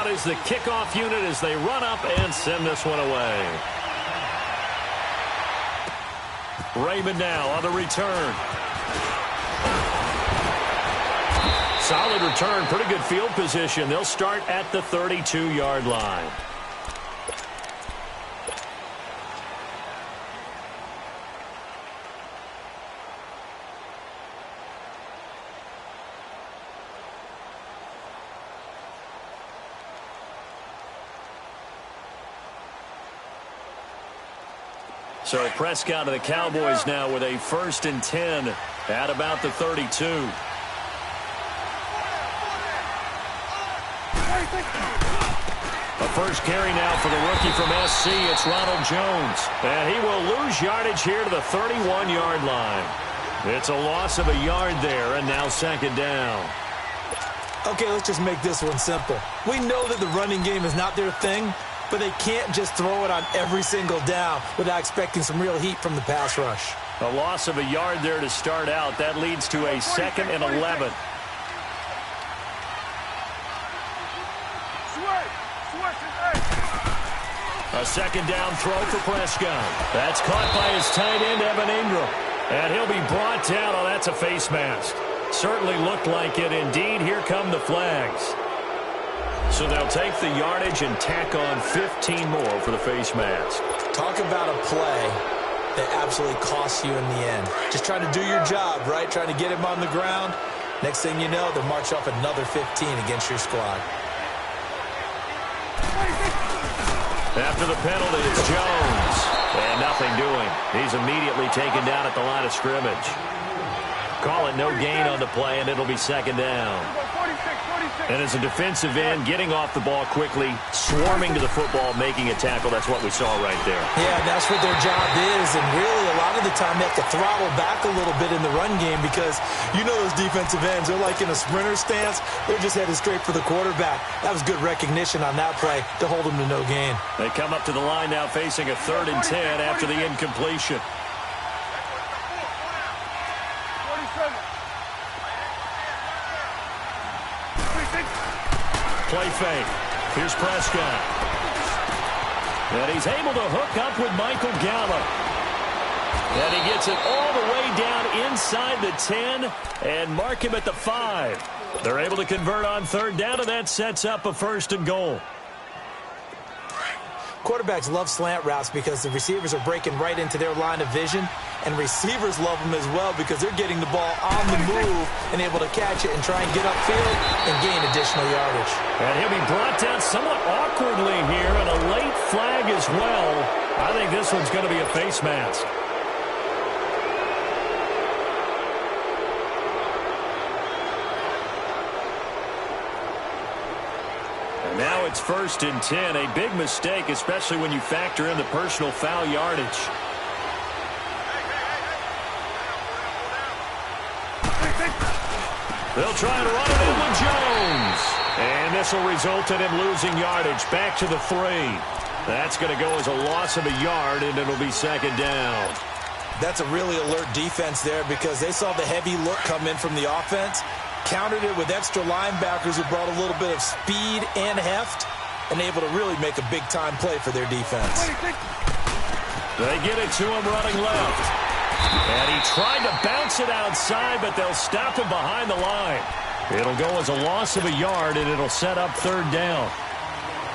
out is the kickoff unit as they run up and send this one away. Raymond now on the return. Solid return, pretty good field position. They'll start at the 32-yard line. So Prescott of the Cowboys now with a 1st and 10 at about the 32. A first carry now for the rookie from SC. It's Ronald Jones. And he will lose yardage here to the 31-yard line. It's a loss of a yard there, and now 2nd down. Okay, let's just make this one simple. We know that the running game is not their thing, but they can't just throw it on every single down without expecting some real heat from the pass rush. A loss of a yard there to start out. That leads to a 2nd and 11. A 2nd down throw for Prescott. That's caught by his tight end, Evan Ingram. And he'll be brought down. Oh, that's a face mask. Certainly looked like it. Indeed, here come the flags. So they'll take the yardage and tack on 15 more for the face mask. Talk about a play that absolutely costs you in the end. Just trying to do your job, right? Trying to get him on the ground. Next thing you know, they'll march off another 15 against your squad. After the penalty, it's Jones. And nothing doing. He's immediately taken down at the line of scrimmage. Call it no gain on the play, and it'll be 2nd down. And as a defensive end, getting off the ball quickly, swarming to the football, making a tackle, that's what we saw right there. Yeah, that's what their job is, and really a lot of the time they have to throttle back a little bit in the run game because you know those defensive ends, they're like in a sprinter stance, they're just headed straight for the quarterback. That was good recognition on that play to hold them to no gain. They come up to the line now facing a 3rd and 10 after the incompletion. Play fake. Here's Prescott. And he's able to hook up with Michael Gallup. And he gets it all the way down inside the 10 and mark him at the 5. They're able to convert on 3rd down, and that sets up a 1st and goal. Quarterbacks love slant routes because the receivers are breaking right into their line of vision, and receivers love them as well because they're getting the ball on the move and able to catch it and try and get upfield and gain additional yardage. And he'll be brought down somewhat awkwardly here, and a late flag as well. I think this one's going to be a face mask. Now it's 1st and 10, a big mistake, especially when you factor in the personal foul yardage. They'll try and run it in with Jones. And this will result in him losing yardage back to the 3. That's going to go as a loss of a yard, and it'll be 2nd down. That's a really alert defense there because they saw the heavy look come in from the offense, countered it with extra linebackers who brought a little bit of speed and heft, and able to really make a big-time play for their defense. They get it to him running left. And he tried to bounce it outside, but they'll stop him behind the line. It'll go as a loss of a yard, and it'll set up 3rd down.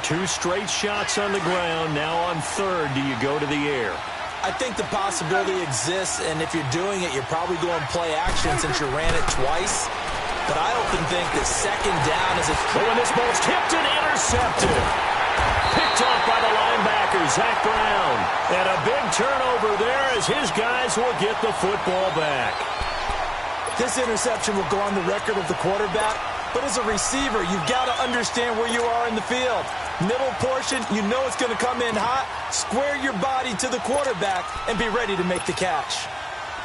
2 straight shots on the ground. Now on 3rd, do you go to the air? I think the possibility exists, and if you're doing it, you're probably going play action since you ran it twice. But I often think that 2nd down is a... Oh, and this ball's tipped and intercepted. Picked off by the linebacker, Zach Brown. And a big turnover there as his guys will get the football back. This interception will go on the record of the quarterback, but as a receiver, you've got to understand where you are in the field. Middle portion, you know it's going to come in hot. Square your body to the quarterback and be ready to make the catch.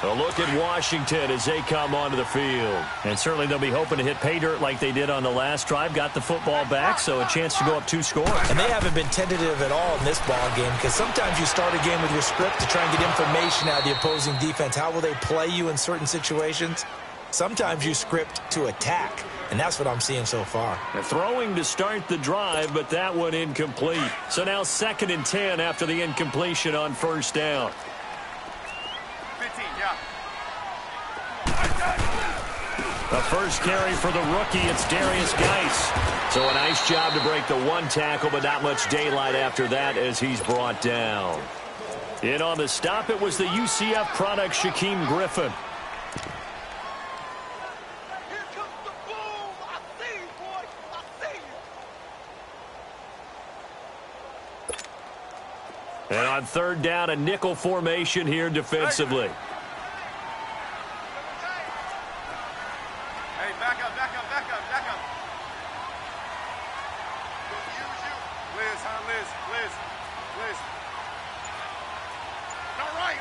A look at Washington as they come onto the field. And certainly they'll be hoping to hit pay dirt like they did on the last drive. Got the football back, so a chance to go up 2 scores. And they haven't been tentative at all in this ball game because sometimes you start a game with your script to try and get information out of the opposing defense. How will they play you in certain situations? Sometimes you script to attack, and that's what I'm seeing so far. Throwing to start the drive, but that one incomplete. So now 2nd and 10 after the incompletion on first down. 15, yeah. The first carry for the rookie, it's Darius Geis. So a nice job to break the one tackle, but not much daylight after that as he's brought down. In on the stop, it was the UCF product, Shaquem Griffin. Here comes the boom. I see you, boy. I see you. And on 3rd down, a nickel formation here defensively. Hey, back up, back up, back up, back up. Use you. Liz, huh, Liz, Liz, Liz. No, right.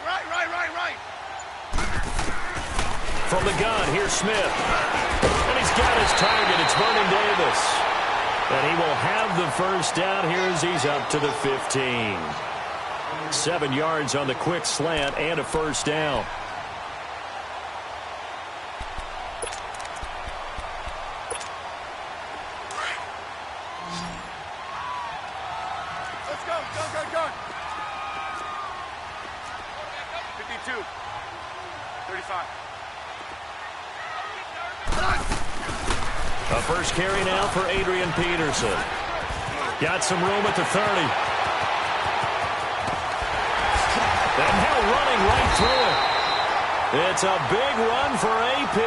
From the gun, here's Smith. And he's got his target. It's Vernon Davis. And he will have the first down here as he's up to the 15. 7 yards on the quick slant and a first down. Let's go. 52. 35. A first carry now for Adrian Peterson. Got some room at the 30. And now running right through it. It's a big run for AP.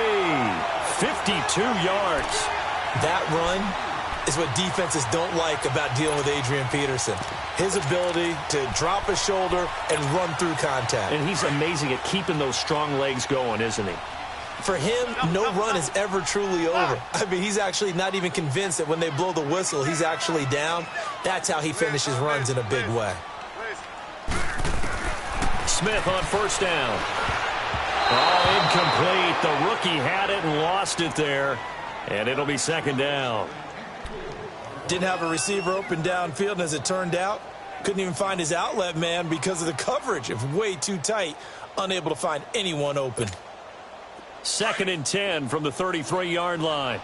52 yards. That run is what defenses don't like about dealing with Adrian Peterson. His ability to drop a shoulder and run through contact. And he's amazing at keeping those strong legs going, isn't he? For him, no run is ever truly over. I mean, he's actually not even convinced that when they blow the whistle, he's actually down. That's how he finishes runs in a big way. Smith on first down. Oh, incomplete. The rookie had it and lost it there. And it'll be 2nd down. Didn't have a receiver open downfield, and as it turned out, couldn't even find his outlet man because of the coverage. It was way too tight, unable to find anyone open. 2nd and 10 from the 33-yard line.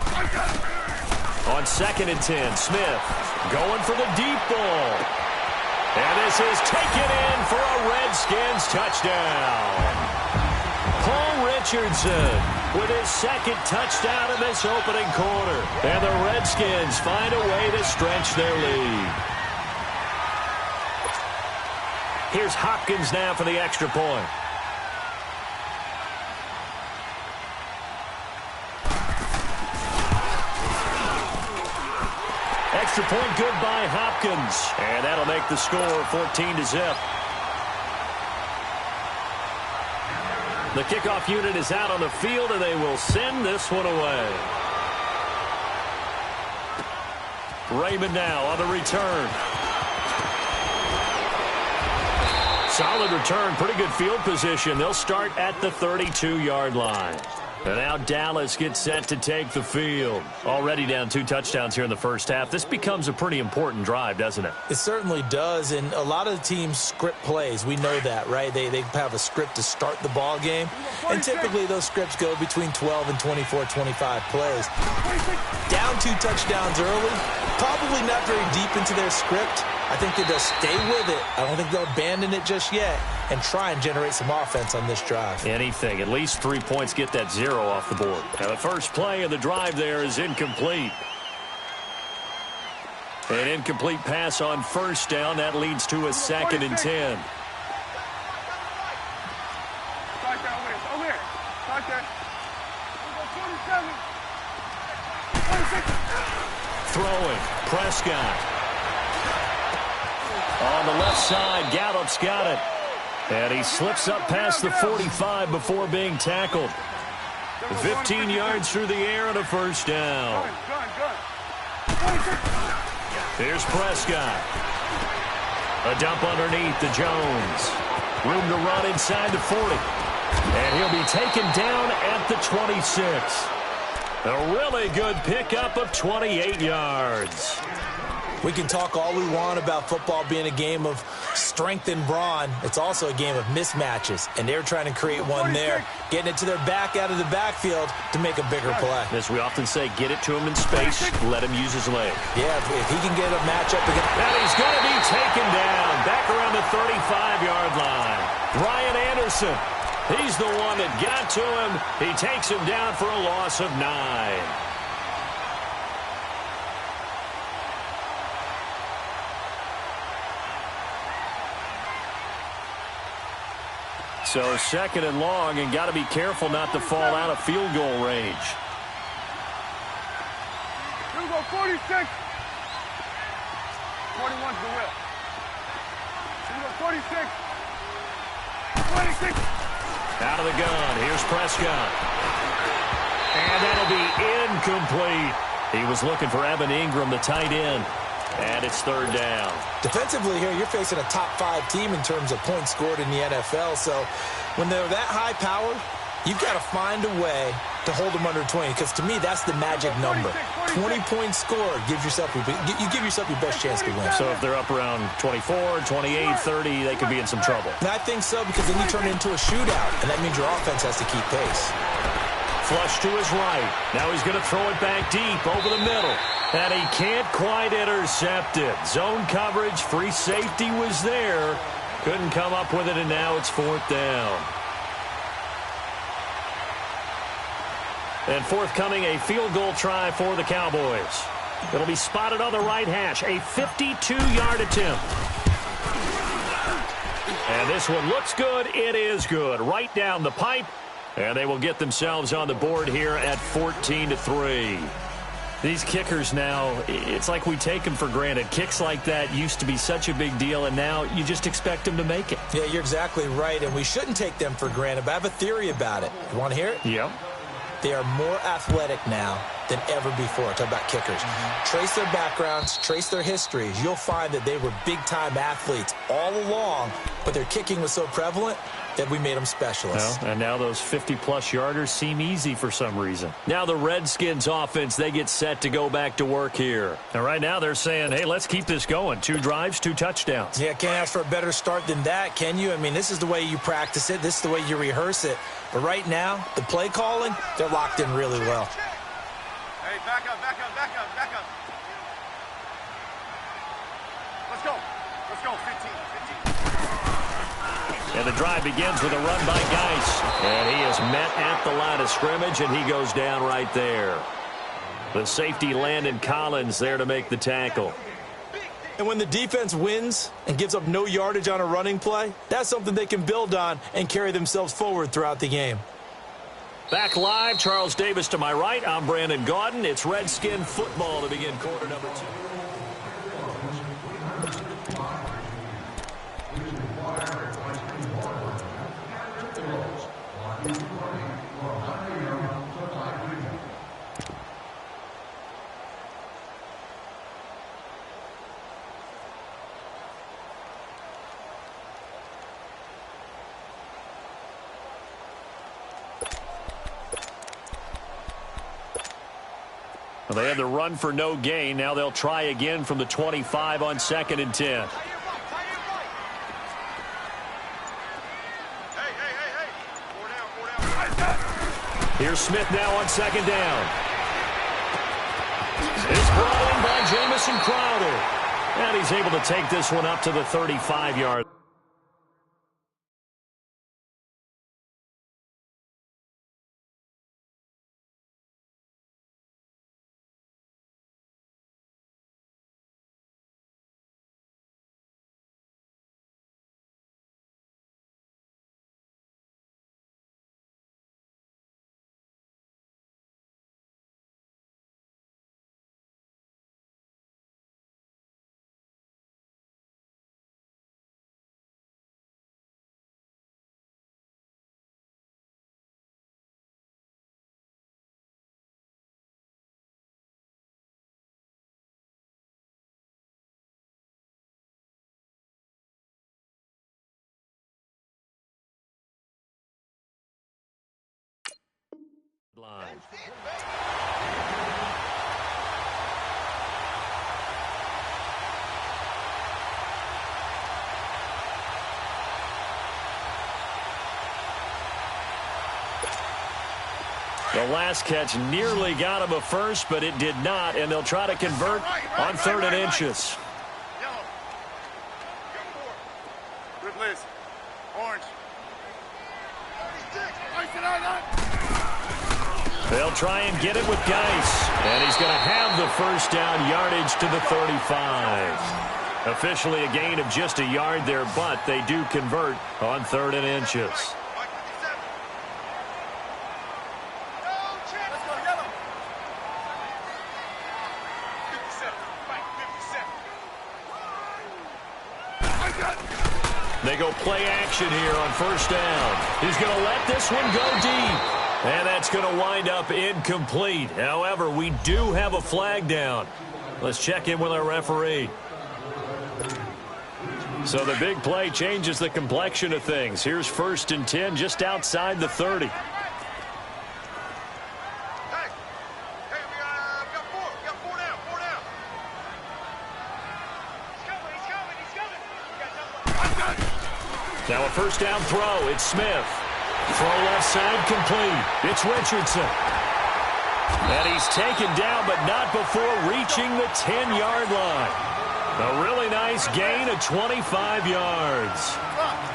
12. On 2nd and 10, Smith going for the deep ball. And this is taken in for a Redskins touchdown. Paul Richardson with his 2nd touchdown in this opening quarter. And the Redskins find a way to stretch their lead. Here's Hopkins now for the extra point. Extra point good by Hopkins. And that'll make the score 14-0. The kickoff unit is out on the field, and they will send this one away. Raymond now on the return. Solid return, pretty good field position. They'll start at the 32-yard line. And now Dallas gets set to take the field. Already down 2 touchdowns here in the first half. This becomes a pretty important drive, doesn't it? It certainly does, and a lot of teams script plays. We know that, right? They have a script to start the ball game, and typically those scripts go between 12 and 24, 25 plays. Down 2 touchdowns early, probably not very deep into their script. I think they'll stay with it. I don't think they'll abandon it just yet and try and generate some offense on this drive. Anything. At least 3 points, get that 0 off the board. Now the first play of the drive there is incomplete. An incomplete pass on first down. That leads to a 2nd and 10. Throwing. Prescott. On the left side, Gallup's got it. And he slips up past the 45 before being tackled. 15 yards through the air and a first down. Here's Prescott. A dump underneath to Jones. Room to run inside the 40. And he'll be taken down at the 26. A really good pickup of 28 yards. We can talk all we want about football being a game of strength and brawn. It's also a game of mismatches, and they're trying to create one there, getting it to their back out of the backfield to make a bigger play. As we often say, get it to him in space, let him use his leg. Yeah, if he can get a matchup against... And he's going to be taken down back around the 35-yard line. Ryan Anderson, he's the one that got to him. He takes him down for a loss of 9. So second and long, and got to be careful not to fall out of field goal range. Here we go, 46. 41's the whip. Here we go, 46. 26. Out of the gun. Here's Prescott. And that'll be incomplete. He was looking for Evan Ingram, the tight end. And it's third down. Defensively here, you're facing a top-5 team in terms of points scored in the NFL. So when they're that high power, you've got to find a way to hold them under 20. Because to me, that's the magic number. 20 points scored gives yourself you give yourself your best chance to win. So if they're up around 24, 28, 30, they could be in some trouble. And I think so, because then you turn it into a shootout, and that means your offense has to keep pace. Flush to his right. Now he's going to throw it back deep over the middle. And he can't quite intercept it. Zone coverage, free safety was there. Couldn't come up with it, and now it's fourth down. And forthcoming, a field goal try for the Cowboys. It'll be spotted on the right hash. A 52-yard attempt. And this one looks good. It is good. Right down the pipe. And they will get themselves on the board here at 14-3. These kickers now, it's like we take them for granted. Kicks like that used to be such a big deal, and now you just expect them to make it. Yeah, you're exactly right, and we shouldn't take them for granted, but I have a theory about it. You want to hear it? Yep. They are more athletic now than ever before. Talk about kickers. Trace their backgrounds, trace their histories. You'll find that they were big-time athletes all along, but their kicking was so prevalent that we made them specialists. Well, and now those 50-plus yarders seem easy for some reason. Now the Redskins offense, they get set to go back to work here. And right now they're saying, hey, let's keep this going. 2 drives, 2 touchdowns. Yeah, can't ask for a better start than that, can you? I mean, this is the way you practice it. This is the way you rehearse it. But right now, the play calling, they're locked in really well. Hey, back up, back up, back up, back up. Let's go. Let's go, 15. And the drive begins with a run by Geis. And he is met at the line of scrimmage, and he goes down right there. The safety, Landon Collins, there to make the tackle. And when the defense wins and gives up no yardage on a running play, that's something they can build on and carry themselves forward throughout the game. Back live, Charles Davis to my right. I'm Brandon Gaudin. It's Redskin football to begin quarter number 2. Well, they had the run for no gain. Now they'll try again from the 25 on 2nd and 10. Here's Smith now on 2nd down. It's brought in by Jamison Crowder. And he's able to take this one up to the 35-yard. Line. The last catch nearly got him a first, but it did not, and they'll try to convert on 3rd and inches. Yellow. Got 4. Good list. Orange. 36. They'll try and get it with Geis, and he's going to have the first down yardage to the 35. Officially a gain of just a yard there, but they do convert on 3rd and inches. They go play action here on 1st down. He's going to let this one go deep. And that's going to wind up incomplete. However, we do have a flag down. Let's check in with our referee. So the big play changes the complexion of things. Here's 1st and 10 just outside the 30. Hey, we got 4. We got 4 down. 4 down. He's coming. Now a 1st down throw. It's Smith. Throw left side complete. It's Richardson. And he's taken down, but not before reaching the 10-yard line. A really nice gain of 25 yards.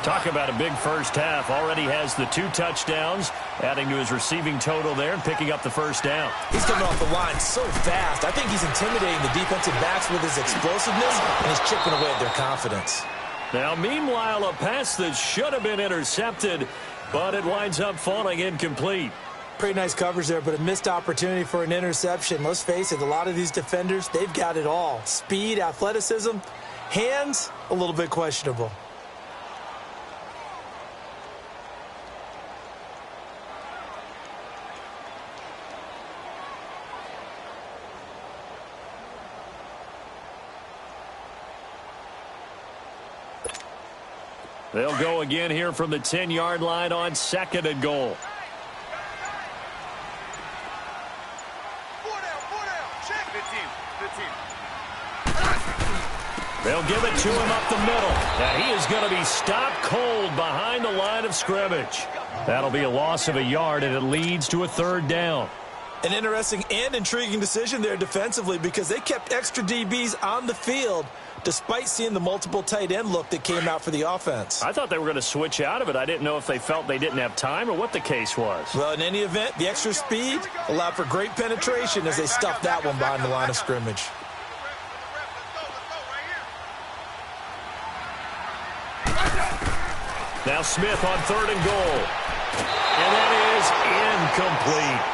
Talk about a big first half. Already has the 2 touchdowns, adding to his receiving total there and picking up the 1st down. He's coming off the line so fast. I think he's intimidating the defensive backs with his explosiveness, and he's chipping away at their confidence. Now, meanwhile, a pass that should have been intercepted, but it winds up falling incomplete. Pretty nice coverage there, but a missed opportunity for an interception. Let's face it, a lot of these defenders, they've got it all. Speed, athleticism, hands, a little bit questionable. They'll go again here from the 10-yard line on 2nd and goal. 4 down. Check. 15. They'll give it to him up the middle. And he is going to be stopped cold behind the line of scrimmage. That'll be a loss of a yard, and it leads to a 3rd down. An interesting and intriguing decision there defensively because they kept extra DBs on the field despite seeing the multiple tight end look that came out for the offense. I thought they were going to switch out of it. I didn't know if they felt they didn't have time or what the case was. Well, in any event, the extra speed allowed for great penetration as they stuffed that one behind the line of scrimmage. Now Smith on 3rd and goal. And that is incomplete.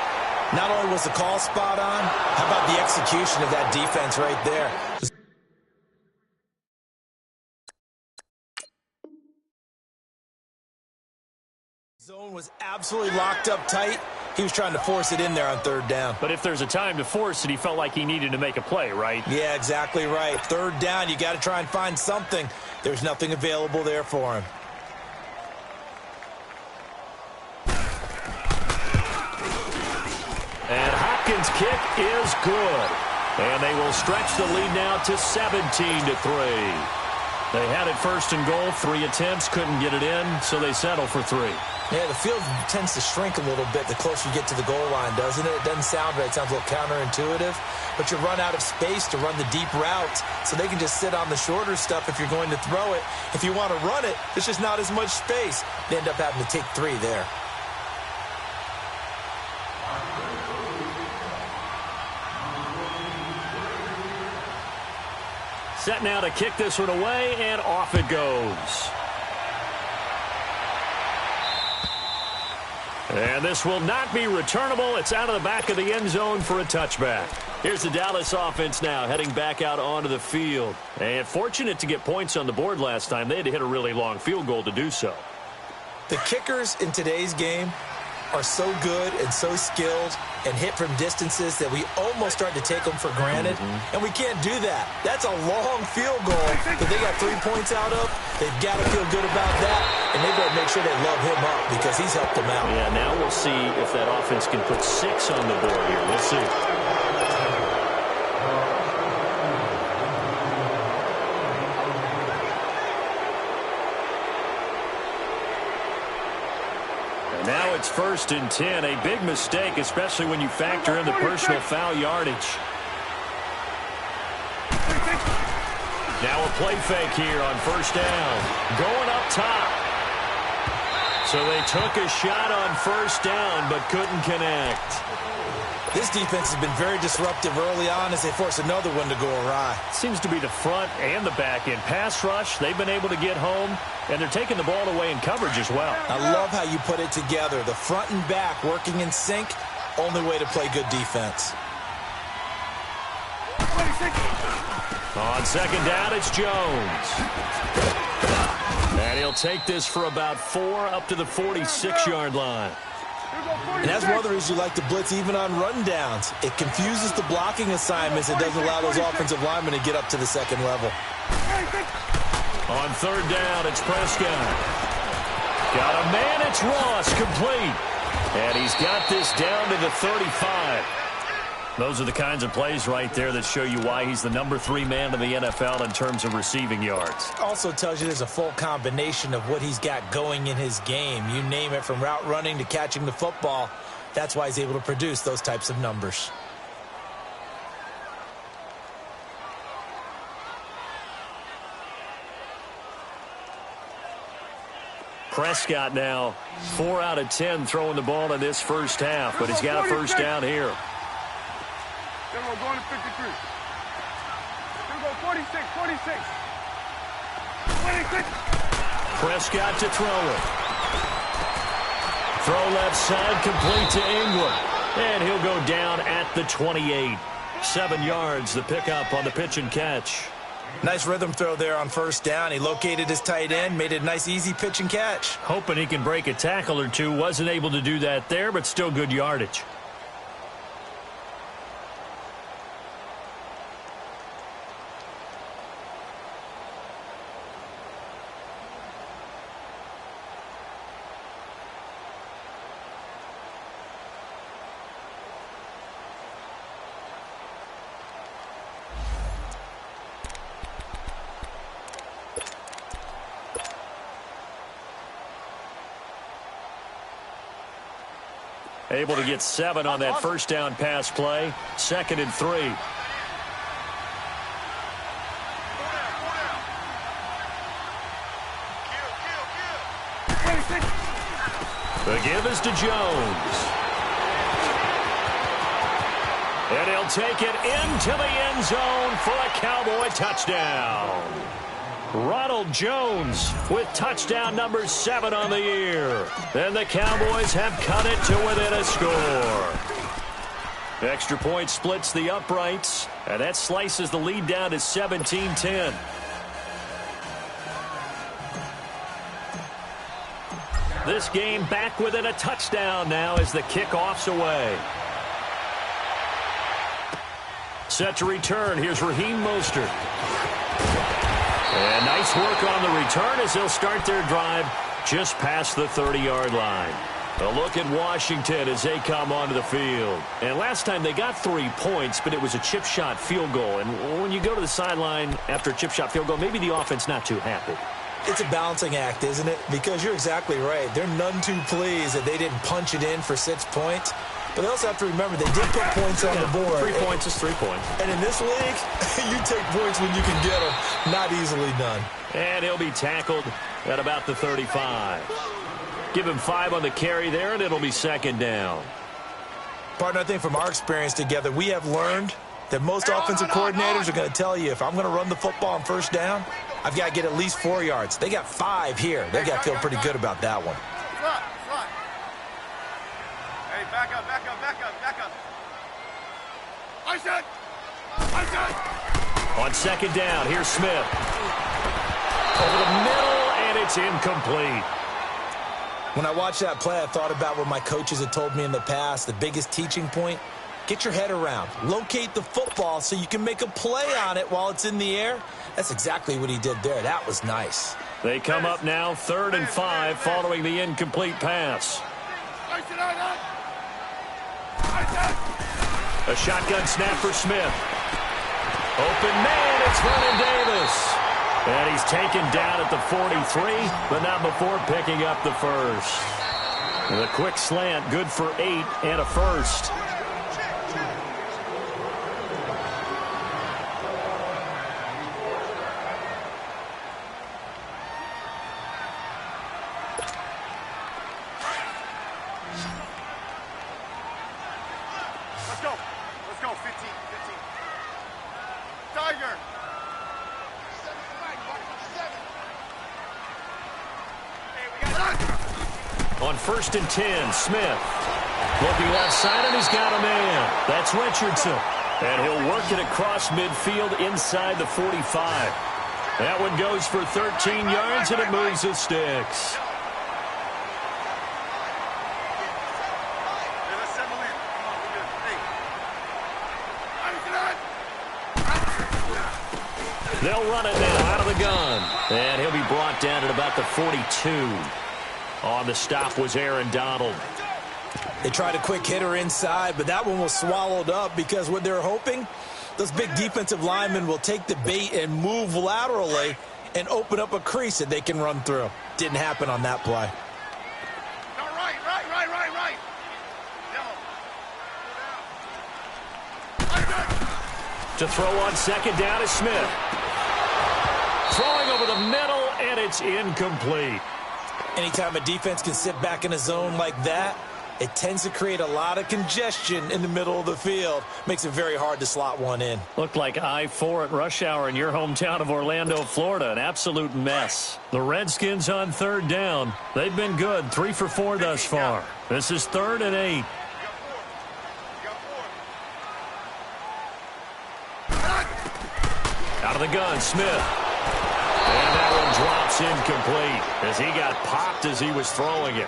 Not only was the call spot on, how about the execution of that defense right there? Zone was absolutely locked up tight. He was trying to force it in there on 3rd down. But if there's a time to force it, he felt like he needed to make a play, right? Yeah, exactly right. 3rd down, you got to try and find something. There's nothing available there for him. And Hopkins' kick is good. And they will stretch the lead now to 17-3. They had it 1st and goal, 3 attempts, couldn't get it in, so they settle for 3. Yeah, the field tends to shrink a little bit the closer you get to the goal line, doesn't it? It doesn't sound right. It sounds a little counterintuitive. But you run out of space to run the deep routes, so they can just sit on the shorter stuff if you're going to throw it. If you want to run it, there's just not as much space. They end up having to take 3 there. Set now to kick this one away, and off it goes. And this will not be returnable. It's out of the back of the end zone for a touchback. Here's the Dallas offense now heading back out onto the field. And fortunate to get points on the board last time. They had to hit a really long field goal to do so. The kickers in today's game are so good and so skilled and hit from distances that we almost start to take them for granted. And we can't do that. That's a long field goal that they got 3 points out of. They've got to feel good about that, and they better make sure they love him up because he's helped them out. Yeah, now we'll see if that offense can put 6 on the board here. We'll see. Now it's first and 10. A big mistake, especially when you factor in the personal foul yardage. Now a play fake here on first down. Going up top. So they took a shot on first down but couldn't connect. This defense has been very disruptive early on as they force another one to go awry. Seems to be the front and the back end. Pass rush, they've been able to get home, and they're taking the ball away in coverage as well. I love how you put it together. The front and back working in sync, only way to play good defense. On second down, it's Jones. And he'll take this for about 4 up to the 46-yard line. And that's one of the reasons you like to blitz even on run downs. It confuses the blocking assignments. It doesn't allow those offensive linemen to get up to the second level. On third down, it's Prescott. Got a man, it's Ross, complete. And he's got this down to the 35. Those are the kinds of plays right there that show you why he's the number 3 man in the NFL in terms of receiving yards. Also tells you there's a full combination of what he's got going in his game. You name it, from route running to catching the football. That's why he's able to produce those types of numbers. Prescott now 4 out of 10 throwing the ball in this first half, but he's got a first down here. Then we're going to 53. We're going 46, 46. 26. Prescott to throw it. Throw left side, complete to Ingram. And he'll go down at the 28. 7 yards, the pickup on the pitch and catch. Nice rhythm throw there on first down. He located his tight end, made it a nice, easy pitch and catch. Hoping he can break a tackle or two. Wasn't able to do that there, but still good yardage. Able to get 7 on that first down pass play. 2nd and 3. The give is to Jones. And he'll take it into the end zone for a Cowboy touchdown. Ronald Jones with touchdown number 7 on the year. And the Cowboys have cut it to within a score. Extra point splits the uprights, and that slices the lead down to 17-10. This game back within a touchdown now as the kickoff's away. Set to return. Here's Raheem Mostert. And nice work on the return as they'll start their drive just past the 30-yard line. A look at Washington as they come onto the field. And last time they got 3 points, but it was a chip shot field goal. And when you go to the sideline after a chip shot field goal, maybe the offense not too happy. It's a balancing act, isn't it? Because you're exactly right. They're none too pleased that they didn't punch it in for 6 points. But they also have to remember they did put points on the board. 3 points is 3 points. And in this league, you take points when you can get them. Not easily done. And he'll be tackled at about the 35. Give him 5 on the carry there, and it'll be 2nd down. Partner, I think from our experience together, we have learned that most offensive coordinators are going to tell you, if I'm going to run the football on first down, I've got to get at least 4 yards. They got 5 here. They've got to feel pretty good about that one. Hey, back up, back up, back up, back up. I said. On 2nd down, here's Smith. Over the middle, and it's incomplete. When I watched that play, I thought about what my coaches had told me in the past. The biggest teaching point, get your head around. Locate the football so you can make a play on it while it's in the air. That's exactly what he did there. That was nice. They come up now 3rd and 5 following the incomplete pass. A shotgun snap for Smith. Open man, it's Vernon Davis. And he's taken down at the 43, but not before picking up the first. The quick slant, good for 8 and a first. Let's go, 15. Tiger. On 1st and 10, Smith. Looking left side, and he's got a man. That's Richardson. And he'll work it across midfield inside the 45. That one goes for 13 yards, and it moves the sticks. They'll run it now out of the gun. And he'll be brought down at about the 42. On the stop was Aaron Donald. They tried a quick hitter inside, but that one was swallowed up because what they're hoping, those big defensive linemen will take the bait and move laterally and open up a crease that they can run through. Didn't happen on that play. No, right. To throw on 2nd down is Smith. Throwing over the middle, and it's incomplete. Anytime a defense can sit back in a zone like that, it tends to create a lot of congestion in the middle of the field. Makes it very hard to slot one in. Looked like I-4 at rush hour in your hometown of Orlando, Florida. An absolute mess. The Redskins on 3rd down. They've been good, 3 for 4 thus far. This is 3rd and 8. Out of the gun, Smith. And that one drops incomplete as he got popped as he was throwing it.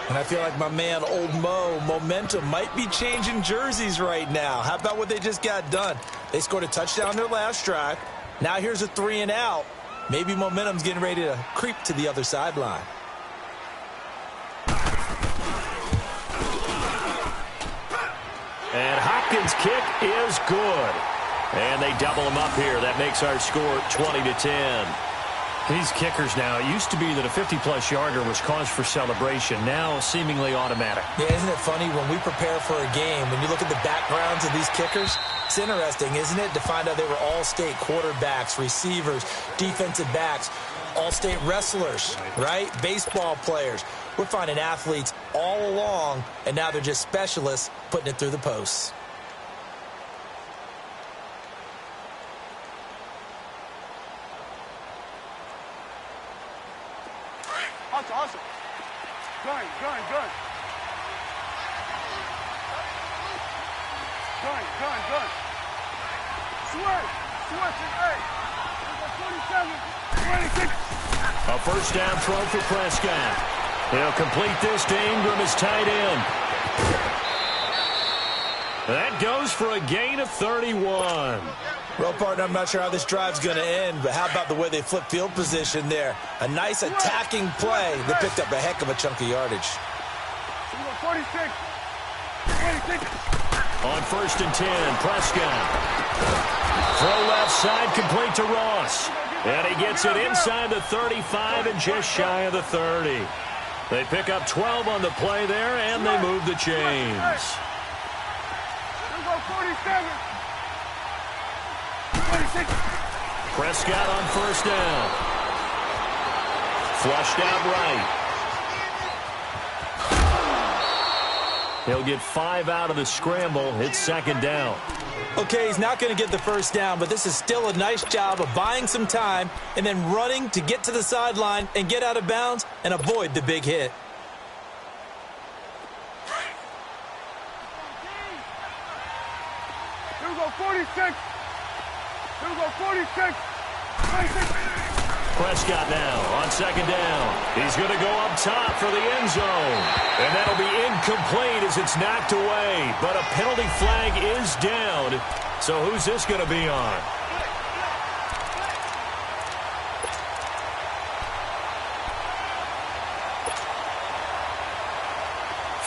And I feel like my man, Old Mo, momentum might be changing jerseys right now. How about what they just got done? They scored a touchdown their last drive. Now here's a 3 and out. Maybe momentum's getting ready to creep to the other sideline. And Hopkins' kick is good. And they double him up here. That makes our score 20-10. These kickers now, it used to be that a 50-plus yarder was cause for celebration. Now seemingly automatic. Yeah, isn't it funny when we prepare for a game, when you look at the backgrounds of these kickers, it's interesting, isn't it, to find out they were all-state quarterbacks, receivers, defensive backs, all-state wrestlers, right? Baseball players. We're finding athletes all along, and now they're just specialists putting it through the posts. Awesome. Gun. Sweat, hey. 27, 26. A 1st down throw for Prescott. He'll complete this to Ingram as tight end. That goes for a gain of 31. Well, partner, I'm not sure how this drive's going to end, but how about the way they flip field position there? A nice attacking play that picked up a heck of a chunk of yardage. 46. On 1st and 10, Prescott. Throw left side, complete to Ross. And he gets it inside the 35 and just shy of the 30. They pick up 12 on the play there, and they move the chains. 47. 26. Prescott on 1st down. Flushed out right. He'll get 5 out of the scramble. It's 2nd down. Okay, he's not going to get the 1st down, but this is still a nice job of buying some time and then running to get to the sideline and get out of bounds and avoid the big hit. Here we go, 46. 26. Prescott now on 2nd down. He's going to go up top for the end zone. And that'll be incomplete as it's knocked away. But a penalty flag is down. So who's this going to be on?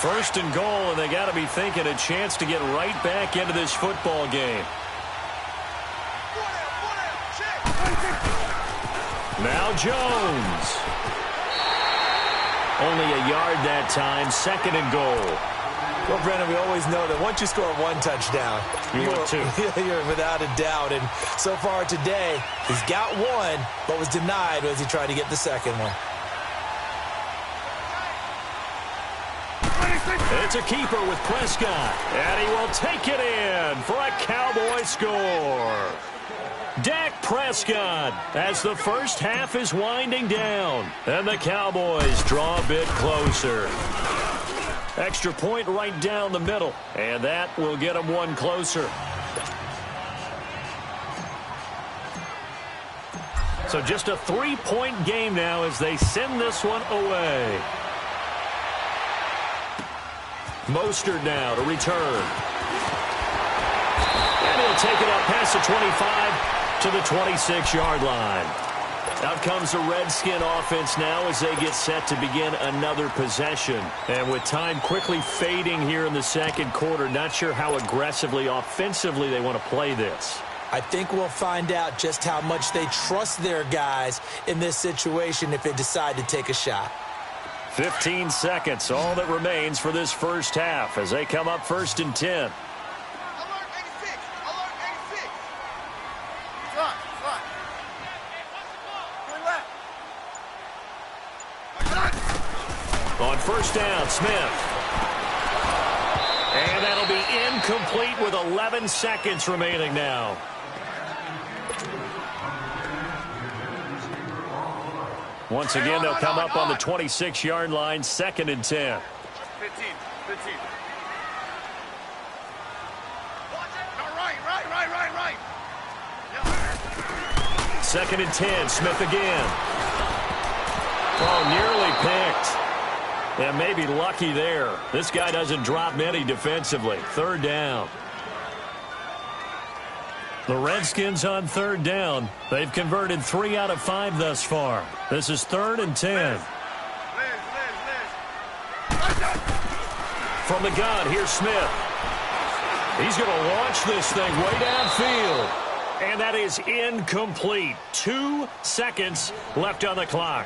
First and goal, and they got to be thinking a chance to get right back into this football game. Now Jones. Only a yard that time, 2nd and goal. Well, Brennan, we always know that once you score 1 touchdown, you're without a doubt. And so far today, he's got 1, but was denied as he tried to get the second one. It's a keeper with Prescott, and he will take it in for a Cowboy score. Dak Prescott as the first half is winding down, and the Cowboys draw a bit closer. Extra point right down the middle, and that will get them 1 closer. So just a 3-point game now as they send this one away. Mostert now to return. And he'll take it up past the 25 to the 26-yard line. Out comes the Redskin offense now as they get set to begin another possession. And with time quickly fading here in the second quarter, not sure how aggressively, offensively they want to play this. I think we'll find out just how much they trust their guys in this situation if they decide to take a shot. 15 seconds, all that remains for this first half as they come up 1st and 10. Alert 86! Alert 86! Slot, slot. Turn left. On 1st down, Smith. And that'll be incomplete with 11 seconds remaining now. Once again, they'll come up on the 26-yard line, 2nd and 10. 15. No, right. 2nd and 10, Smith again. Oh, nearly picked. And maybe lucky there. This guy doesn't drop many defensively. 3rd down. The Redskins on 3rd down. They've converted 3 out of 5 thus far. This is 3rd and 10. From the gun, here's Smith. He's going to launch this thing way downfield. And that is incomplete. 2 seconds left on the clock.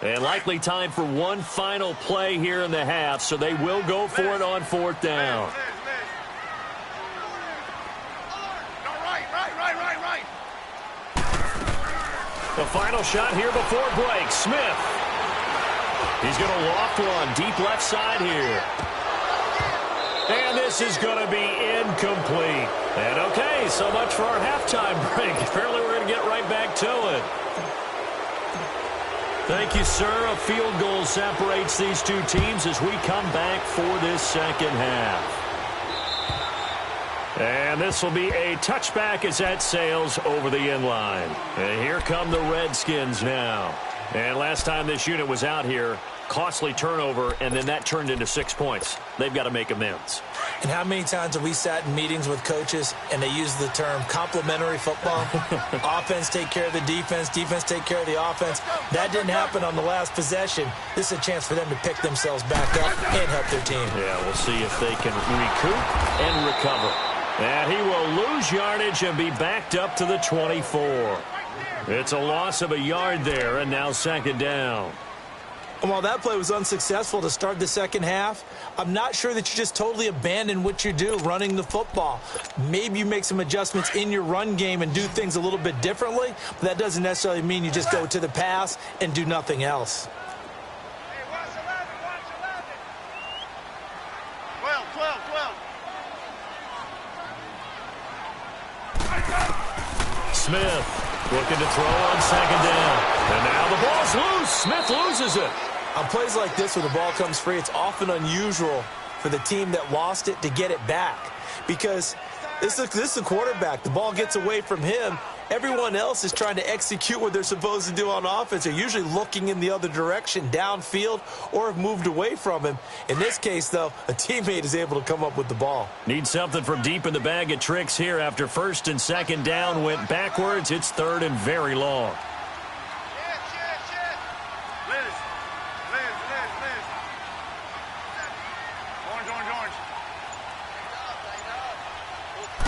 And likely time for one final play here in the half, so they will go for it on 4th down. Right. The final shot here before break. Smith. He's going to loft one deep left side here. And this is going to be incomplete. And okay, so much for our halftime break. Apparently we're going to get right back to it. Thank you, sir. A field goal separates these two teams as we come back for this second half. And this will be a touchback as that sails over the end line. And here come the Redskins now. And last time this unit was out here, costly turnover, and then that turned into 6 points. They've got to make amends. And how many times have we sat in meetings with coaches and they use the term complementary football? Offense take care of the defense, defense take care of the offense. That didn't happen on the last possession. This is a chance for them to pick themselves back up and help their team. Yeah, we'll see if they can recoup and recover. And he will lose yardage and be backed up to the 24. It's a loss of a yard there, and now second down. And while that play was unsuccessful to start the second half, I'm not sure that you just totally abandon what you do running the football. Maybe you make some adjustments in your run game and do things a little bit differently, but that doesn't necessarily mean you just go to the pass and do nothing else. Hey, watch 11. 12. Smith looking to throw on second down. And now the ball's loose. Smith loses it. On plays like this where the ball comes free, it's often unusual for the team that lost it to get it back. Because this is the quarterback. The ball gets away from him. Everyone else is trying to execute what they're supposed to do on offense. They're usually looking in the other direction, downfield, or have moved away from him. In this case, though, a teammate is able to come up with the ball. Need something from deep in the bag of tricks here after first and second down went backwards. It's third and very long.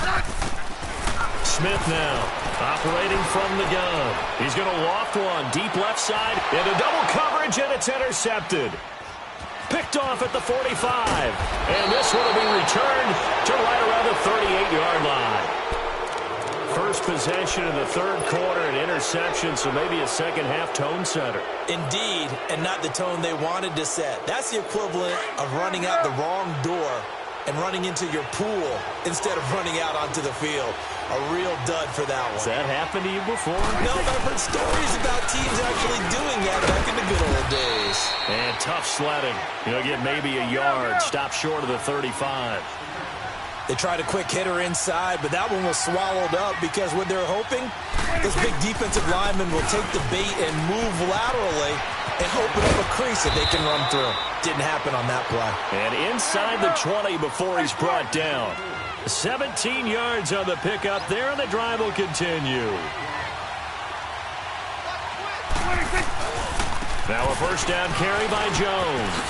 Orange. Smith now, operating from the gun. He's going to loft one deep left side into double coverage, and it's intercepted. Picked off at the 45. And this one will be returned to right around the 38-yard line. First possession in the third quarter, an interception, so maybe a second-half tone setter. Indeed, and not the tone they wanted to set. That's the equivalent of running out the wrong door and running into your pool instead of running out onto the field. A real dud for that one. Has that happened to you before? No, I've heard stories about teams actually doing that back in the good old days. And tough sledding. You'll get maybe a yard, stop short of the 35. They tried a quick hitter inside, but that one was swallowed up because what they're hoping, this big defensive lineman will take the bait and move laterally and open up a crease that they can run through. Didn't happen on that play. And inside the 20 before he's brought down. 17 yards on the pickup there, and the drive will continue. Now a first down carry by Jones.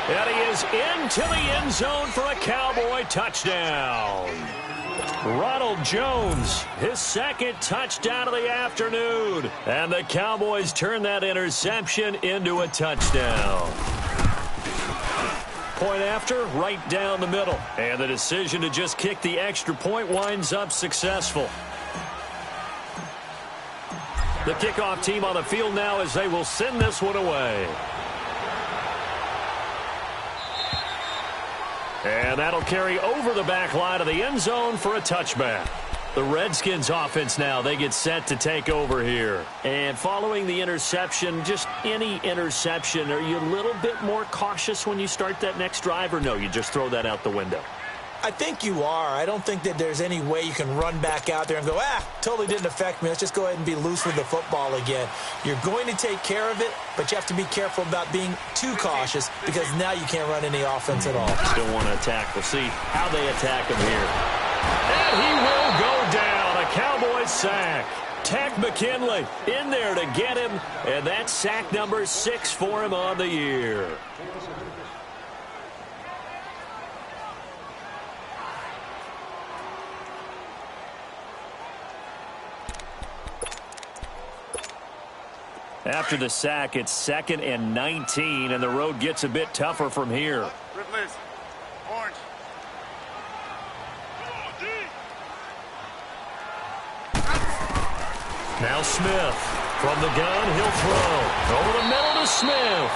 And he is into the end zone for a Cowboy touchdown. Ronald Jones, his second touchdown of the afternoon. And the Cowboys turn that interception into a touchdown. Point after, right down the middle. And the decision to just kick the extra point winds up successful. The kickoff team on the field now as they will send this one away. And that'll carry over the back line of the end zone for a touchback. The Redskins offense now, they get set to take over here. And following the interception, just any interception, are you a little bit more cautious when you start that next drive, or no, you just throw that out the window? I think you are. I don't think that there's any way you can run back out there and go, totally didn't affect me. Let's just go ahead and be loose with the football again. You're going to take care of it, but you have to be careful about being too cautious because now you can't run any offense at all. Still want to attack. We'll see how they attack him here. And he will go down. A Cowboys sack. Tack McKinley in there to get him, and that's sack number 6 for him on the year. After the sack, it's 2nd and 19, and the road gets a bit tougher from here. Orange. Now Smith from the gun, he'll throw. Over the middle to Smith.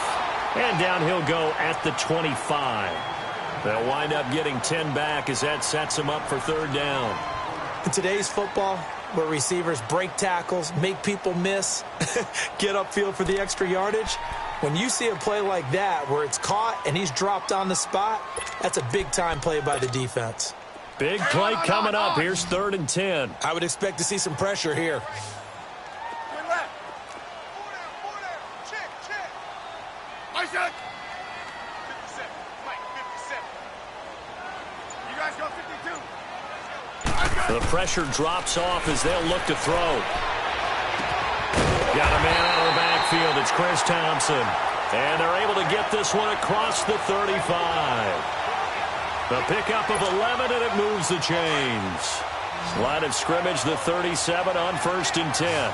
And down he'll go at the 25. They'll wind up getting 10 back as that sets him up for 3rd down. In today's football, where receivers break tackles, make people miss, get upfield for the extra yardage, when you see a play like that where it's caught and he's dropped on the spot, that's a big-time play by the defense. Big play coming up. Here's 3rd and 10. I would expect to see some pressure here. Isaac! 57. Mike, 57. You guys go 52. The pressure drops off as they'll look to throw. Got a man out of the backfield. It's Chris Thompson. And they're able to get this one across the 35. The pickup of 11, and it moves the chains. Line of scrimmage, the 37 on 1st and 10.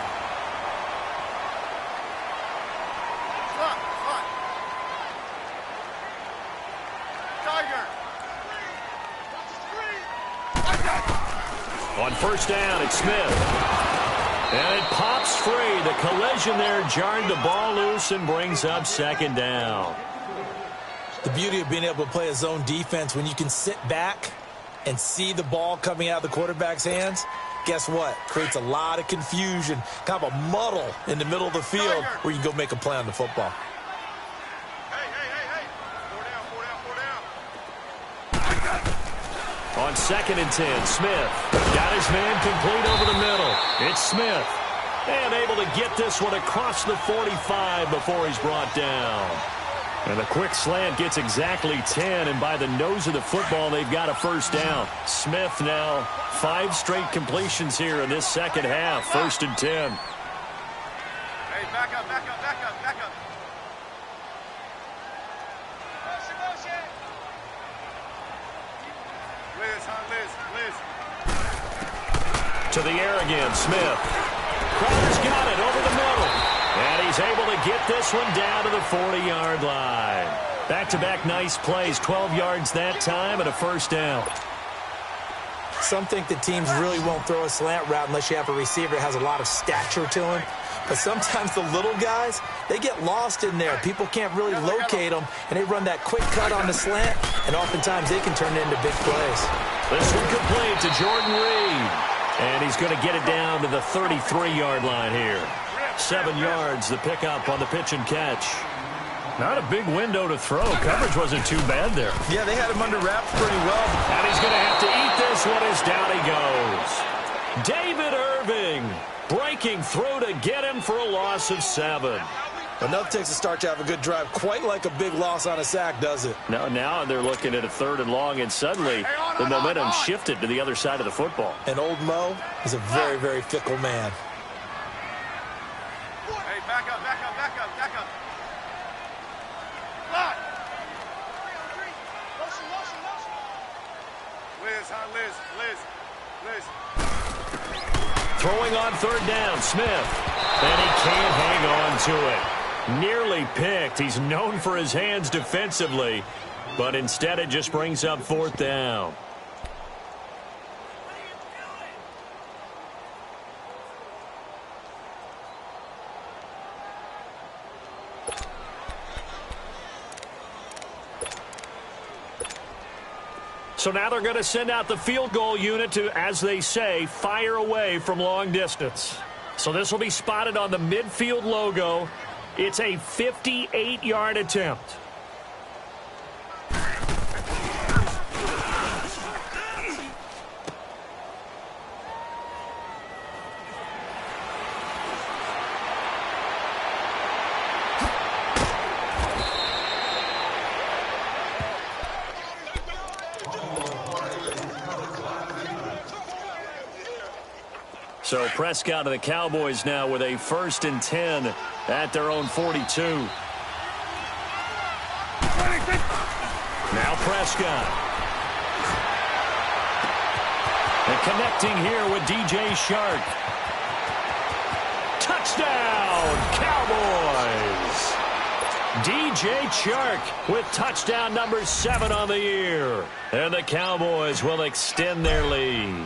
On 1st down, it's Smith. And it pops free. The collision there jarred the ball loose and brings up 2nd down. The beauty of being able to play a zone defense when you can sit back and see the ball coming out of the quarterback's hands, guess what? Creates a lot of confusion, kind of a muddle in the middle of the field where you can go make a play on the football. Hey. 4 down. On 2nd and 10, Smith got his man complete over the middle. It's Smith. And able to get this one across the 45 before he's brought down. And the quick slant gets exactly 10, and by the nose of the football, they've got a 1st down. Smith now 5 straight completions here in this 2nd half. 1st and 10. Hey, back up. To the air again, Smith. Crowder's got it over the middle. And he's able to get this one down to the 40-yard line. Back-to-back nice plays, 12 yards that time and a first down. Some think the teams really won't throw a slant route unless you have a receiver that has a lot of stature to him. But sometimes the little guys, they get lost in there. People can't really locate them, and they run that quick cut on the slant, and oftentimes they can turn it into big plays. This one complete to Jordan Reed. And he's going to get it down to the 33-yard line here. 7 yards, the pickup on the pitch and catch. Not a big window to throw. Coverage wasn't too bad there. Yeah, they had him under wraps pretty well. And he's going to have to eat this one as down he goes. David Irving breaking through to get him for a loss of 7. Enough takes a start to have a good drive, quite like a big loss on a sack, does it? Now they're looking at a 3rd and long, and suddenly the momentum shifted to the other side of the football. And old Mo is a very, very fickle man. Hey, back up. Block. Liz. Throwing on 3rd down, Smith. And he can't hang on to it. Nearly picked. He's known for his hands defensively, but instead it just brings up 4th down. So now they're going to send out the field goal unit to, as they say, fire away from long distance. So this will be spotted on the midfield logo. It's a 58-yard attempt. So Prescott and the Cowboys now with a 1st and 10 at their own 42. Now Prescott. And connecting here with DJ Shark. Touchdown, Cowboys! DJ Chark with touchdown number 7 on the year. And the Cowboys will extend their lead.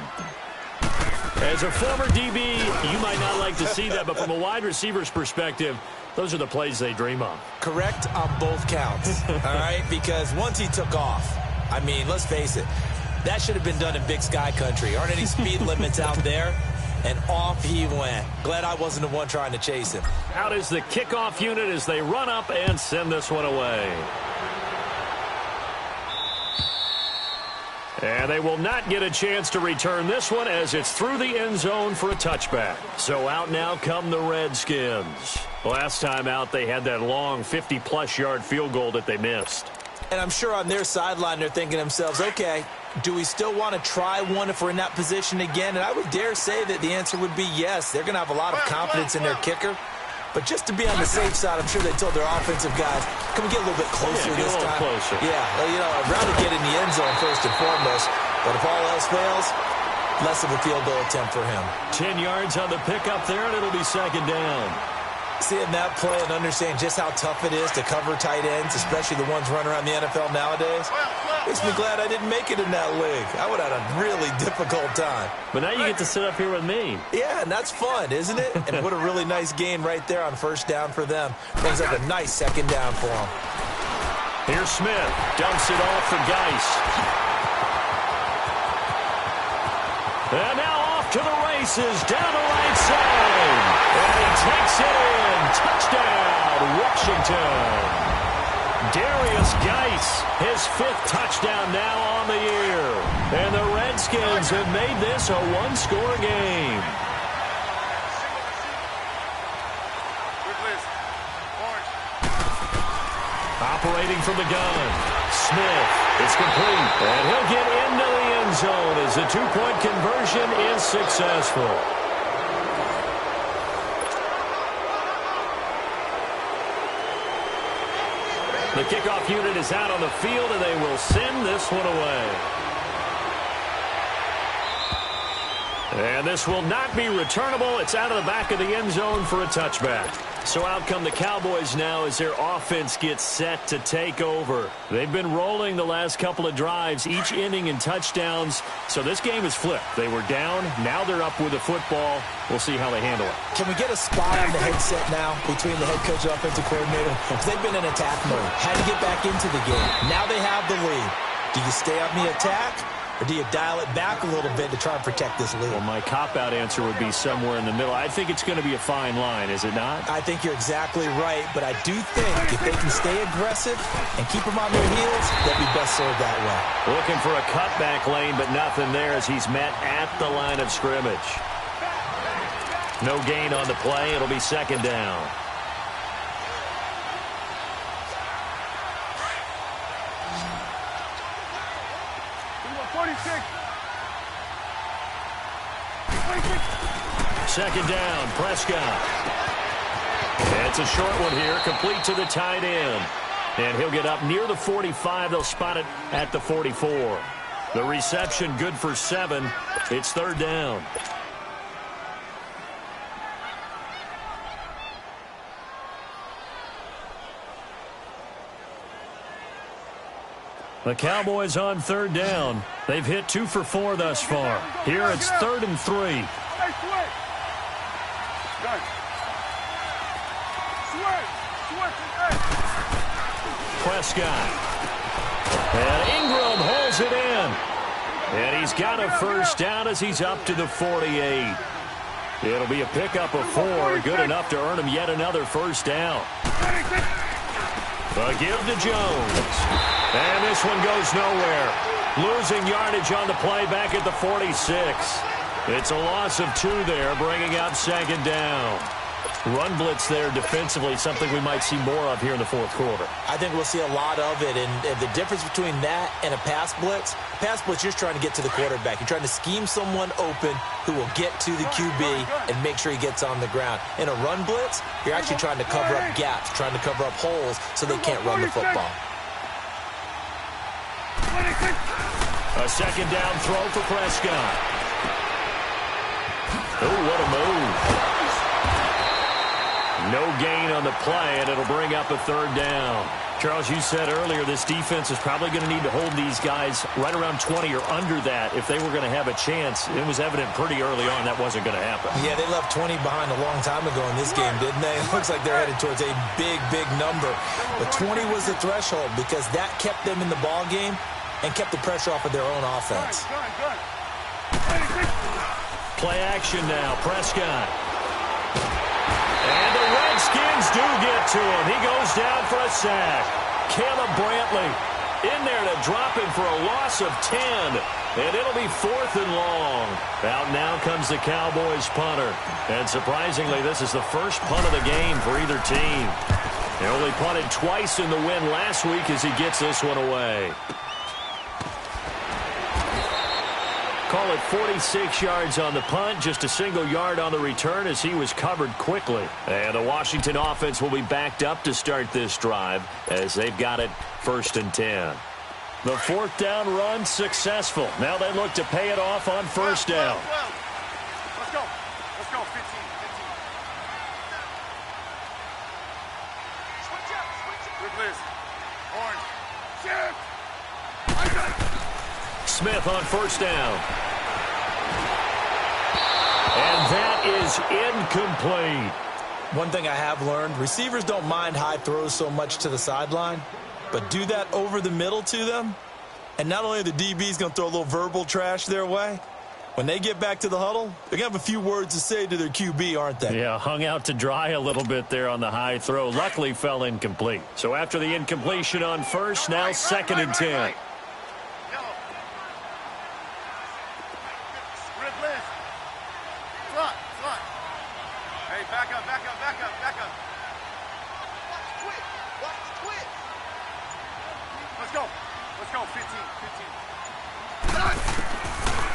As a former DB, you might not like to see that, but from a wide receiver's perspective, those are the plays they dream of. Correct on both counts, all right? Because once he took off, I mean, let's face it, that should have been done in Big Sky Country. Aren't any speed limits out there? And off he went. Glad I wasn't the one trying to chase him. Out is the kickoff unit as they run up and send this one away. And they will not get a chance to return this one as it's through the end zone for a touchback. So out now come the Redskins. Last time out, they had that long 50-plus yard field goal that they missed. And I'm sure on their sideline they're thinking to themselves, okay, do we still want to try one if we're in that position again? And I would dare say that the answer would be yes. They're going to have a lot of confidence in their kicker. But just to be on the safe side, I'm sure they told their offensive guys, can we get a little bit closer this time? Closer. Yeah, you know, I'd rather get in the end zone first and foremost. But if all else fails, less of a field goal attempt for him. 10 yards on the pickup there, and it'll be 2nd down. Seeing that play and understanding just how tough it is to cover tight ends, especially the ones running around the NFL nowadays, makes me glad I didn't make it in that league. I would have had a really difficult time. But now you get to sit up here with me. Yeah, and that's fun, isn't it? And what a really nice gain right there on 1st down for them. Brings up a nice 2nd down for them. Here's Smith. Dumps it off for Geis. And now off to the races down the right side. And he takes it in. Touchdown, Washington. Darius Geis, his 5th touchdown now on the year. And the Redskins have made this a one-score game. Operating from the gun. Smith, it's complete. And he'll get into the end zone as the 2-point conversion is successful. The kickoff unit is out on the field, and they will send this one away. And this will not be returnable. It's out of the back of the end zone for a touchback. So out come the Cowboys now as their offense gets set to take over. They've been rolling the last couple of drives, each inning in touchdowns. So this game is flipped. They were down. Now they're up with the football. We'll see how they handle it. Can we get a spot on the headset now between the head coach and offensive coordinator? Because they've been in attack mode. Had to get back into the game. Now they have the lead. Do you stay on the attack? Or do you dial it back a little bit to try and protect this lead? Well, my cop-out answer would be somewhere in the middle. I think it's going to be a fine line, is it not? I think you're exactly right, but I do think if they can stay aggressive and keep them on their heels, they'll be best served that way. Looking for a cutback lane, but nothing there as he's met at the line of scrimmage. No gain on the play. It'll be second down. Second down, Prescott. It's a short one here, complete to the tight end. And he'll get up near the 45. They'll spot it at the 44. The reception good for 7. It's third down. The Cowboys on third down. They've hit 2 for 4 thus far. Here it's 3rd and 3. Prescott. And Ingram holds it in. And he's got a first down as he's up to the 48. It'll be a pickup of 4. Good enough to earn him yet another first down. A give to Jones. And this one goes nowhere. Losing yardage on the play back at the 46. It's a loss of 2 there, bringing up second down. Run blitz there defensively, something we might see more of here in the fourth quarter. I think we'll see a lot of it, and the difference between that and a pass blitz, you're trying to get to the quarterback. You're trying to scheme someone open who will get to the QB and make sure he gets on the ground. In a run blitz, you're actually trying to cover up gaps, trying to cover up holes so they can't run the football. A second down throw for Prescott. Oh, what a move. No gain on the play, and it'll bring up a third down. Charles, you said earlier this defense is probably going to need to hold these guys right around 20 or under that if they were going to have a chance. It was evident pretty early on that wasn't going to happen. Yeah, they left 20 behind a long time ago in this game, didn't they? It looks like they're headed towards a big, big number. But 20 was the threshold because that kept them in the ball game and kept the pressure off of their own offense. Play action now, Prescott. And the Redskins do get to him. He goes down for a sack. Caleb Brantley in there to drop him for a loss of 10. And it'll be 4th and long. Out now comes the Cowboys punter. And surprisingly, this is the first punt of the game for either team. They only punted twice in the win last week as he gets this one away. Call it 46 yards on the punt, just a single yard on the return as he was covered quickly. And the Washington offense will be backed up to start this drive as they've got it 1st and 10. The 4th down run successful. Now they look to pay it off on 1st down. Let's go. Let's go. 15. Switch up. Good list. Orange. Shift. Smith on 1st down. And that is incomplete. One thing I have learned, receivers don't mind high throws so much to the sideline, but do that over the middle to them, and not only are the DBs going to throw a little verbal trash their way, when they get back to the huddle, they're going to have a few words to say to their QB, aren't they? Yeah, hung out to dry a little bit there on the high throw. Luckily fell incomplete. So after the incompletion on 1st, now 2nd and 10.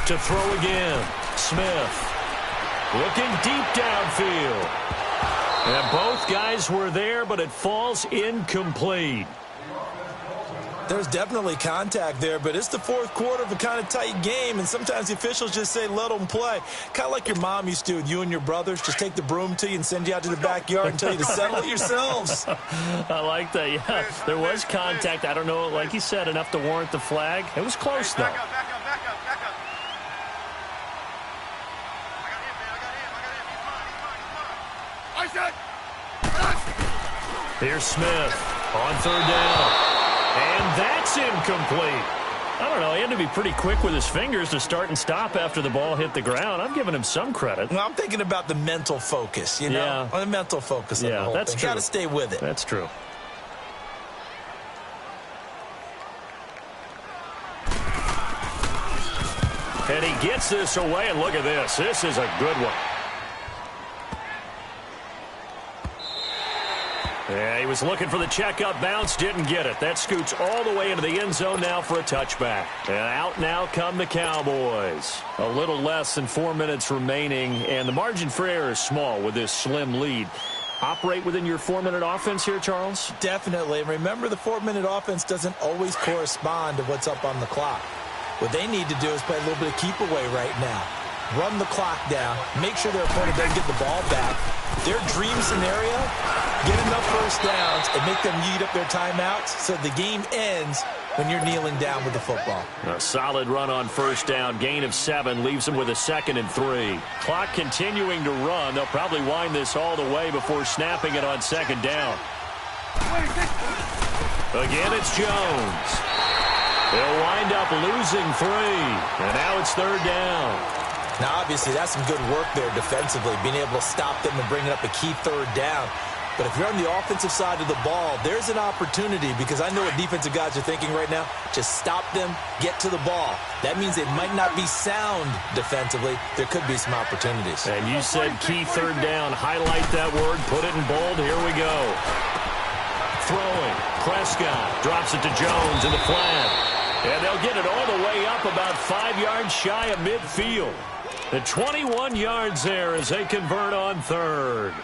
To throw again, Smith looking deep downfield. And both guys were there, but it falls incomplete. There's definitely contact there, but it's the fourth quarter of a kind of tight game, and sometimes the officials just say, let them play. Kind of like your mom used to with you and your brothers. Just take the broom to you and send you out to the backyard and tell you to settle it yourselves. I like that, yeah. There was contact. I don't know, like you said, enough to warrant the flag. It was close, though. Back up. I got him. Here's Smith on third down. And that's incomplete. I don't know. He had to be pretty quick with his fingers to start and stop after the ball hit the ground. I'm giving him some credit. Well, I'm thinking about the mental focus, you know? Yeah. The mental focus on the whole that's thing. true. Got to stay with it. That's true. And he gets this away, and look at this. This is a good one. Yeah, he was looking for the checkup bounce, didn't get it. That scoots all the way into the end zone now for a touchback. And out now come the Cowboys. A little less than 4 minutes remaining, and the margin for error is small with this slim lead. Operate within your 4-minute offense here, Charles? Definitely. And remember, the 4-minute offense doesn't always correspond to what's up on the clock. What they need to do is play a little bit of keep away right now. Run the clock down. Make sure their opponent doesn't get the ball back. Their dream scenario, get enough first downs and make them eat up their timeouts so the game ends when you're kneeling down with the football. A solid run on first down. Gain of 7 leaves them with a 2nd and 3. Clock continuing to run. They'll probably wind this all the way before snapping it on 2nd down. Again, it's Jones. They'll wind up losing 3. And now it's 3rd down. Now, obviously, that's some good work there defensively, being able to stop them and bringing up a key 3rd down. But if you're on the offensive side of the ball, there's an opportunity, because I know what defensive guys are thinking right now. Just stop them, get to the ball. That means they might not be sound defensively. There could be some opportunities. And you said key 3rd down. Highlight that word. Put it in bold. Here we go. Throwing. Prescott drops it to Jones in the flat. And they'll get it all the way up about 5 yards shy of midfield. The 21 yards there as they convert on 3rd.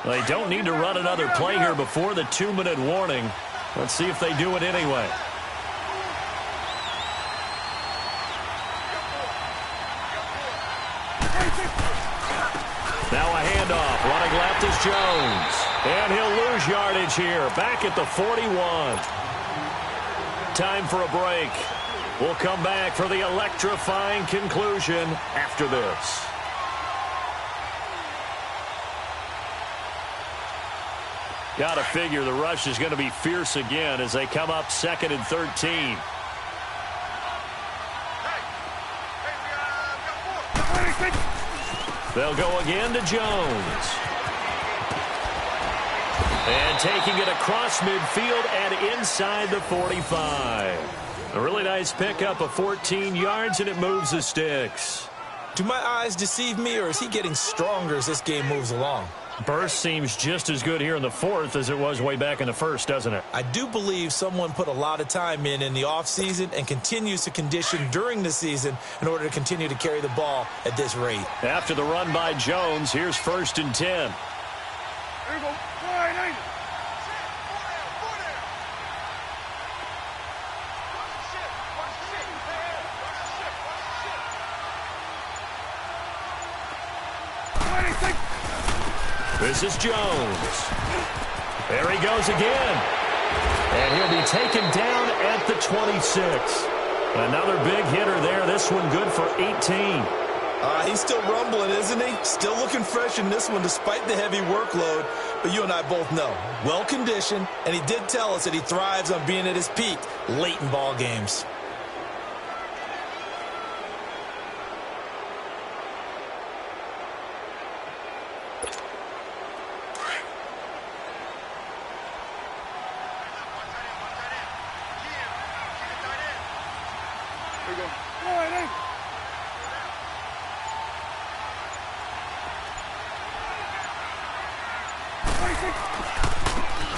They don't need to run another play here before the 2-minute warning. Let's see if they do it anyway. Now a handoff. Running left is Jones. And he'll lose yardage here. Back at the 41. Time for a break. We'll come back for the electrifying conclusion after this. Got to figure the rush is going to be fierce again as they come up 2nd and 13. They'll go again to Jones. And taking it across midfield and inside the 45. A really nice pickup of 14 yards, and it moves the sticks. Do my eyes deceive me, or is he getting stronger as this game moves along? Burst seems just as good here in the 4th as it was way back in the 1st, doesn't it? I do believe someone put a lot of time in the offseason and continues to condition during the season in order to continue to carry the ball at this rate. After the run by Jones, here's 1st and 10. There you go. Right, This is Jones. There he goes again. And he'll be taken down at the 26. Another big hitter there. This one good for 18. He's still rumbling, isn't he? Still looking fresh in this one despite the heavy workload. But you and I both know, well-conditioned, and he did tell us that he thrives on being at his peak late in ball games.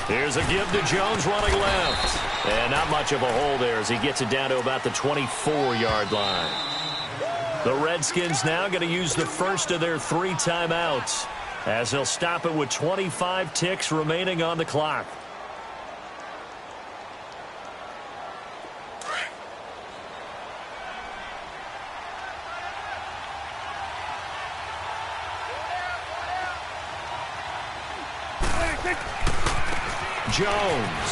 Here's a give to Jones running left. And not much of a hole there as he gets it down to about the 24-yard line. The Redskins now going to use the first of their 3 timeouts as they'll stop it with 25 ticks remaining on the clock. Jones.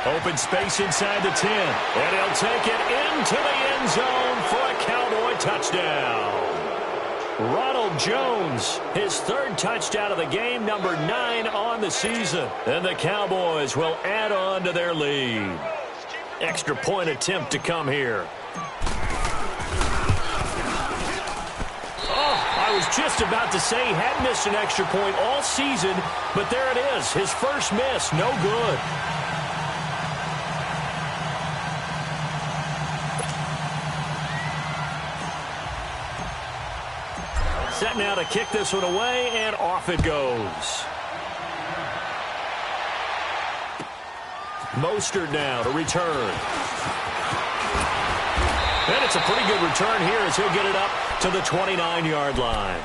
Open space inside the 10. And he'll take it into the end zone for a Cowboy touchdown. Ronald Jones, his third touchdown of the game, number 9 on the season. And the Cowboys will add on to their lead. Extra point attempt to come here. I was just about to say he hadn't missed an extra point all season, but there it is. His first miss, no good. Set now to kick this one away, and off it goes. Mostert now to return. And it's a pretty good return here as he'll get it up to the 29-yard line.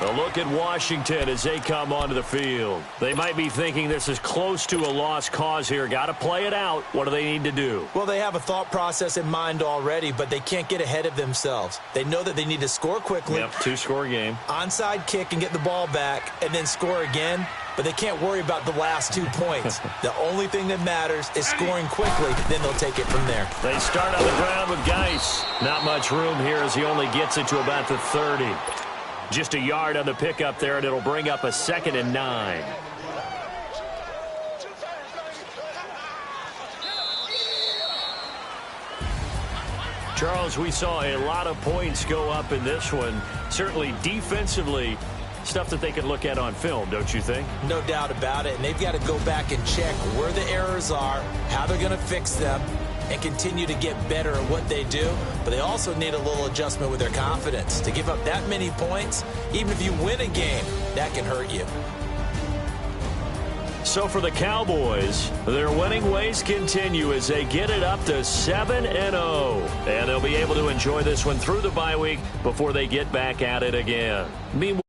A look at Washington as they come onto the field. They might be thinking this is close to a lost cause here. Got to play it out. What do they need to do? Well, they have a thought process in mind already, but they can't get ahead of themselves. They know that they need to score quickly. Yep, 2-score game. Onside kick and get the ball back and then score again. But they can't worry about the last 2 points. The only thing that matters is scoring quickly. Then they'll take it from there. They start on the ground with Geis. Not much room here as he only gets it to about the 30. Just a yard on the pickup there, and it'll bring up a 2nd and 9. Charles, we saw a lot of points go up in this one. Certainly defensively, stuff that they can look at on film, don't you think? No doubt about it. And they've got to go back and check where the errors are, how they're going to fix them, and continue to get better at what they do. But they also need a little adjustment with their confidence. To give up that many points, even if you win a game, that can hurt you. So for the Cowboys, their winning ways continue as they get it up to 7-0. And they'll be able to enjoy this one through the bye week before they get back at it again. Meanwhile,